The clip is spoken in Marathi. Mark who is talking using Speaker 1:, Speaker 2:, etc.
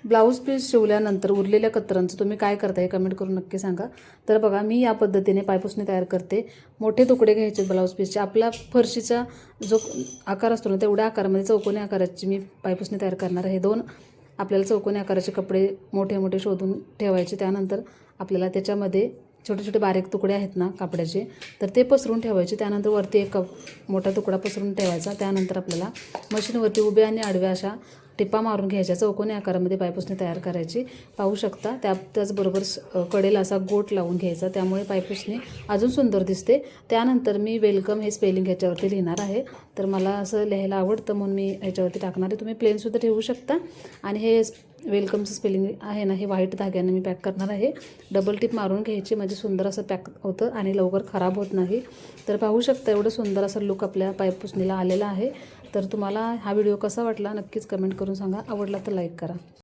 Speaker 1: ब्लाऊज पीस शिवल्यानंतर उरलेल्या कतरांचं तुम्ही काय करता हे कमेंट करून नक्की सांगा। तर बघा मी या पद्धतीने पायपुसणी तयार करते। मोठे तुकडे घ्यायचे ब्लाऊज पीसचे। आपला फरशीचा जो आकार असतो ना तेवढ्या आकारामध्ये चौकोनी आकाराची मी पायपुसणी तयार करणार आहे। दोन आपल्याला चौकोनी आकाराचे कपडे मोठे मोठे शोधून ठेवायचे। त्यानंतर आपल्याला त्याच्यामध्ये छोटे छोटे बारीक तुकडे आहेत ना कापडाचे तर ते पसरून ठेवायचे। त्यानंतर वरती एक मोठा तुकडा पसरून ठेवायचा। त्यानंतर आपल्याला मशीनवरती उभ्या आणि आडव्या अशा टिपा मारून घ्यायच्या। चौकोनी आकारामध्ये पायपुसणी तयार करायची। पाहू शकता त्याचबरोबर कडेला असा गोट लावून घ्यायचा, त्यामुळे पायपुसणी अजून सुंदर दिसते। त्यानंतर मी वेलकम हे स्पेलिंग ह्याच्यावरती लिहिणार आहे। तर मला असं लिहायला आवडतं म्हणून मी ह्याच्यावरती टाकणार आहे। तुम्ही प्लेनसुद्धा ठेवू शकता। आणि हे वेलकमचं स्पेलिंग आहे ना हे व्हाईट धाग्याने मी पॅक करणार आहे। डबल टिप मारून घ्यायची म्हणजे सुंदर असं पॅक होतं आणि लवकर खराब होत नाही। तर पाहू शकता एवढं सुंदर असं लुक आपल्या पायपुसणीला आलेला आहे। तर तुम्हाला हा व्हिडिओ कसा वाटला नक्कीच कमेंट करून सांगा। आवडला तर लाईक करा।